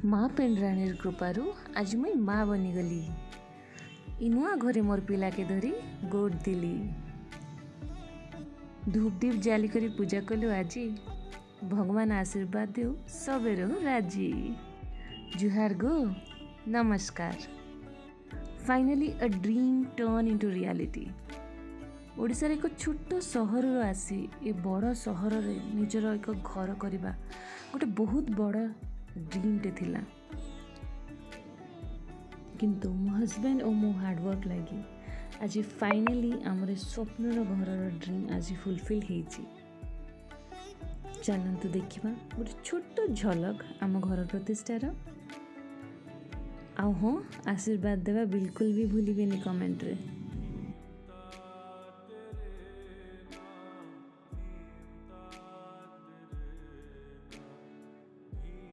माँ पेण्राणीर कृपारू आज मुई माँ बनीगली। इनुआ घरे मोर पिला के धरी गोड़ दिली। धूपदीप जाली करी पूजा कलु आजी। भगवान आशीर्वाद देव सबे रहु राजी। जुहार गो नमस्कार। Finally a dream turn into reality. ओडिशार एक छोट सहर आसी ए बड़ सहर रे निजर एक घर करबा गोटे बहुत बड़ ड्रीमटे थिला। किंतु मो हस्बैंड और मो हार्डवर्क लगी आज फाइनली आमर स्वप्नर घर ड्रीम आज फुलफिल होइछि। चलतु देखा गोटे छोट झलक आम घर प्रतिष्ठार। आ हाँ, आशीर्वाद देवा बिल्कुल भी भूलिबेनी कमेंट रे।